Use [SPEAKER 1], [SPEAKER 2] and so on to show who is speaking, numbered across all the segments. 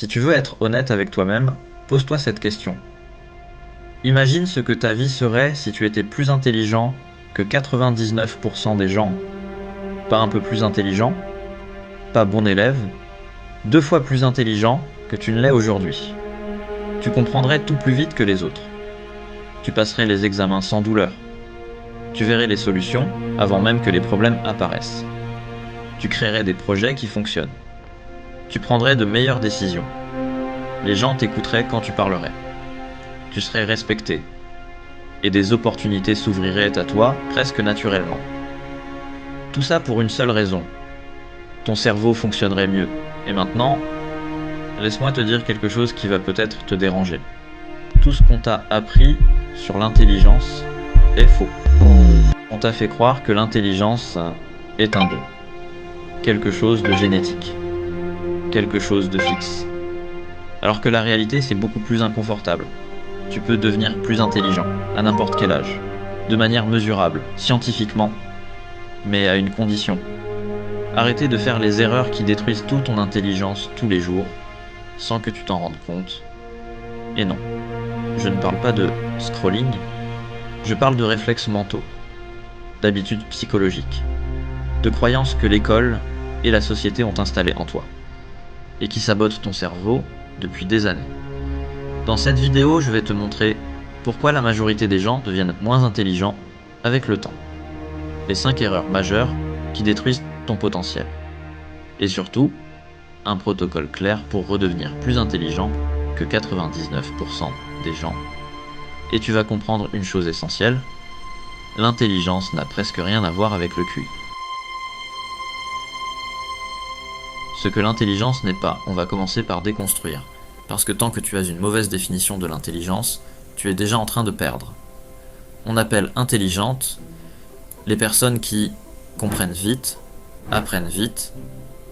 [SPEAKER 1] Si tu veux être honnête avec toi-même, pose-toi cette question. Imagine ce que ta vie serait si tu étais plus intelligent que 99% des gens. Pas un peu plus intelligent, pas bon élève, 2 fois plus intelligent que tu ne l'es aujourd'hui. Tu comprendrais tout plus vite que les autres. Tu passerais les examens sans douleur. Tu verrais les solutions avant même que les problèmes apparaissent. Tu créerais des projets qui fonctionnent. Tu prendrais de meilleures décisions. Les gens t'écouteraient quand tu parlerais. Tu serais respecté. Et des opportunités s'ouvriraient à toi presque naturellement. Tout ça pour une seule raison. Ton cerveau fonctionnerait mieux. Et maintenant, laisse-moi te dire quelque chose qui va peut-être te déranger. Tout ce qu'on t'a appris sur l'intelligence est faux. On t'a fait croire que l'intelligence est un don. Quelque chose de génétique. Quelque chose de fixe. Alors que la réalité, c'est beaucoup plus inconfortable. Tu peux devenir plus intelligent, à n'importe quel âge. De manière mesurable, scientifiquement. Mais à une condition. Arrêter de faire les erreurs qui détruisent toute ton intelligence tous les jours, sans que tu t'en rendes compte. Et non, je ne parle pas de scrolling, je parle de réflexes mentaux, d'habitudes psychologiques, de croyances que l'école et la société ont installées en toi, et qui sabotent ton cerveau depuis des années. Dans cette vidéo, je vais te montrer pourquoi la majorité des gens deviennent moins intelligents avec le temps. Les 5 erreurs majeures qui détruisent ton potentiel. Et surtout, un protocole clair pour redevenir plus intelligent que 99% des gens. Et tu vas comprendre une chose essentielle, l'intelligence n'a presque rien à voir avec le QI. Ce que l'intelligence n'est pas, on va commencer par déconstruire. Parce que tant que tu as une mauvaise définition de l'intelligence, tu es déjà en train de perdre. On appelle intelligentes les personnes qui comprennent vite, apprennent vite,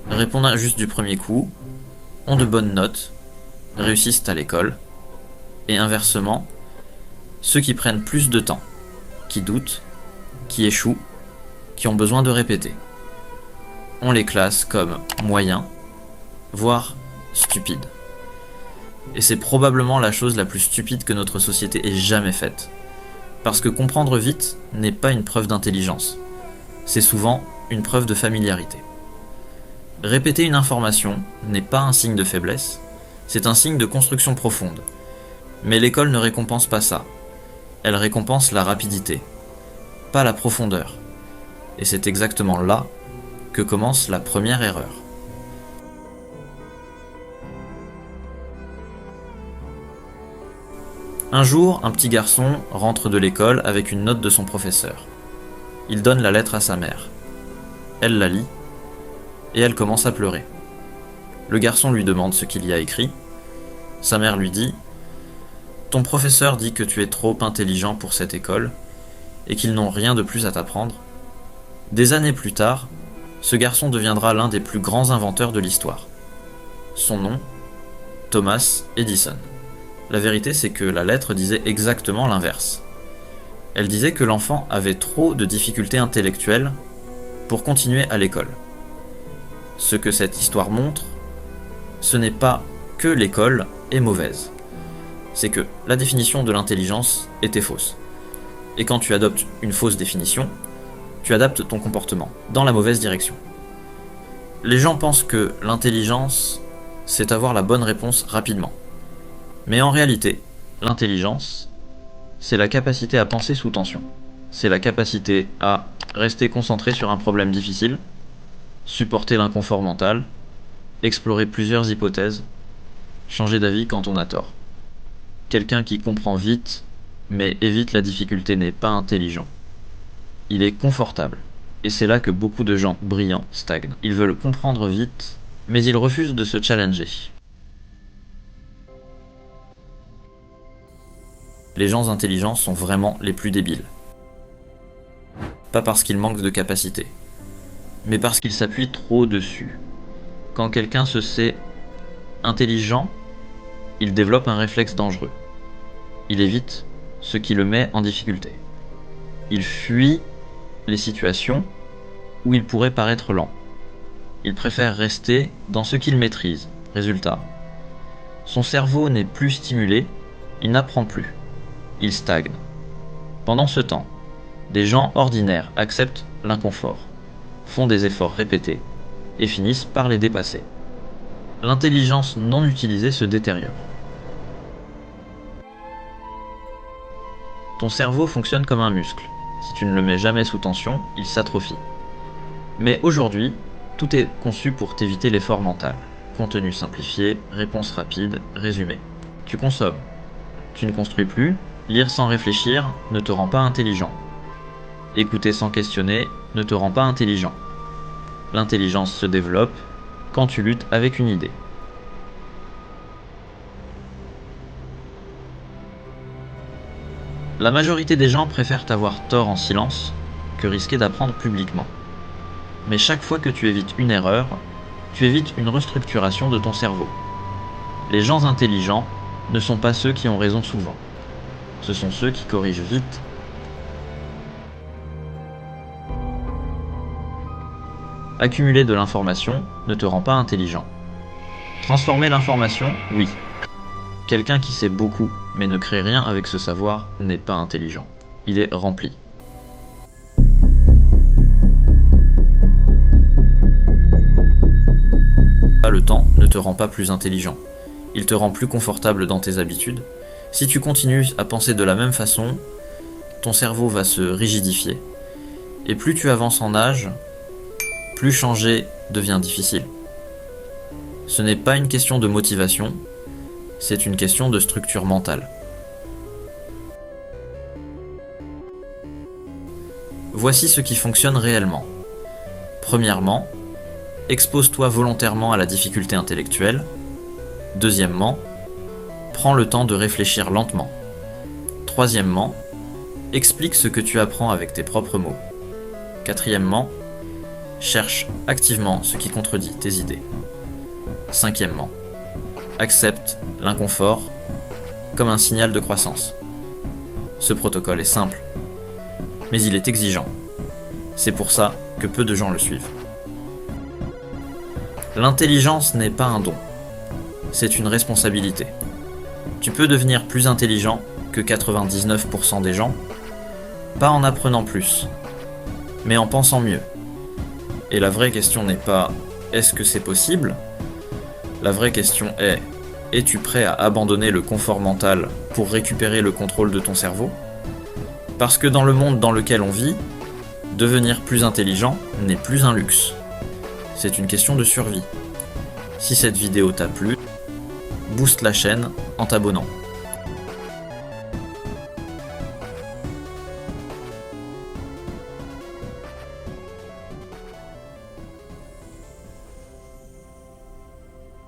[SPEAKER 1] répondent juste du premier coup, ont de bonnes notes, réussissent à l'école, et inversement, ceux qui prennent plus de temps, qui doutent, qui échouent, qui ont besoin de répéter. On les classe comme moyens, voire stupides. Et c'est probablement la chose la plus stupide que notre société ait jamais faite. Parce que comprendre vite n'est pas une preuve d'intelligence. C'est souvent une preuve de familiarité. Répéter une information n'est pas un signe de faiblesse, c'est un signe de construction profonde. Mais l'école ne récompense pas ça. Elle récompense la rapidité, pas la profondeur. Et c'est exactement là que commence la première erreur. Un jour, un petit garçon rentre de l'école avec une note de son professeur. Il donne la lettre à sa mère. Elle la lit, et elle commence à pleurer. Le garçon lui demande ce qu'il y a écrit. Sa mère lui dit « Ton professeur dit que tu es trop intelligent pour cette école, et qu'ils n'ont rien de plus à t'apprendre. » Des années plus tard, ce garçon deviendra l'un des plus grands inventeurs de l'histoire. Son nom, Thomas Edison. La vérité, c'est que la lettre disait exactement l'inverse. Elle disait que l'enfant avait trop de difficultés intellectuelles pour continuer à l'école. Ce que cette histoire montre, ce n'est pas que l'école est mauvaise. C'est que la définition de l'intelligence était fausse. Et quand tu adoptes une fausse définition, tu adaptes ton comportement dans la mauvaise direction. Les gens pensent que l'intelligence, c'est avoir la bonne réponse rapidement. Mais en réalité, l'intelligence, c'est la capacité à penser sous tension. C'est la capacité à rester concentré sur un problème difficile, supporter l'inconfort mental, explorer plusieurs hypothèses, changer d'avis quand on a tort. Quelqu'un qui comprend vite, mais évite la difficulté n'est pas intelligent. Il est confortable. Et c'est là que beaucoup de gens brillants stagnent. Ils veulent comprendre vite, mais ils refusent de se challenger. Les gens intelligents sont vraiment les plus débiles. Pas parce qu'ils manquent de capacité, mais parce qu'ils s'appuient trop dessus. Quand quelqu'un se sait intelligent, il développe un réflexe dangereux. Il évite ce qui le met en difficulté. Il fuit les situations où il pourrait paraître lent. Il préfère rester dans ce qu'il maîtrise. Résultat, Son cerveau n'est plus stimulé, il n'apprend plus, il stagne. Pendant ce temps, des gens ordinaires acceptent l'inconfort, font des efforts répétés et finissent par les dépasser. L'intelligence non utilisée se détériore. Ton cerveau fonctionne comme un muscle. Si tu ne le mets jamais sous tension, il s'atrophie. Mais aujourd'hui, tout est conçu pour t'éviter l'effort mental. Contenu simplifié, réponse rapide, résumé. Tu consommes. Tu ne construis plus. Lire sans réfléchir ne te rend pas intelligent. Écouter sans questionner ne te rend pas intelligent. L'intelligence se développe quand tu luttes avec une idée. La majorité des gens préfèrent avoir tort en silence que risquer d'apprendre publiquement. Mais chaque fois que tu évites une erreur, tu évites une restructuration de ton cerveau. Les gens intelligents ne sont pas ceux qui ont raison souvent. Ce sont ceux qui corrigent vite. Accumuler de l'information ne te rend pas intelligent. Transformer l'information, oui. Quelqu'un qui sait beaucoup mais ne crée rien avec ce savoir n'est pas intelligent. Il est rempli. Le temps ne te rend pas plus intelligent. Il te rend plus confortable dans tes habitudes. Si tu continues à penser de la même façon, ton cerveau va se rigidifier. Et plus tu avances en âge, plus changer devient difficile. Ce n'est pas une question de motivation, c'est une question de structure mentale. Voici ce qui fonctionne réellement. Premièrement, expose-toi volontairement à la difficulté intellectuelle. Deuxièmement, prends le temps de réfléchir lentement. Troisièmement, explique ce que tu apprends avec tes propres mots. Quatrièmement, cherche activement ce qui contredit tes idées. Cinquièmement, accepte l'inconfort comme un signal de croissance. Ce protocole est simple, mais il est exigeant. C'est pour ça que peu de gens le suivent. L'intelligence n'est pas un don, c'est une responsabilité. Tu peux devenir plus intelligent que 99% des gens, pas en apprenant plus, mais en pensant mieux. Et la vraie question n'est pas « est-ce que c'est possible ?», la vraie question est « es-tu prêt à abandonner le confort mental pour récupérer le contrôle de ton cerveau ?» Parce que dans le monde dans lequel on vit, devenir plus intelligent n'est plus un luxe. C'est une question de survie. Si cette vidéo t'a plu, booste la chaîne en t'abonnant.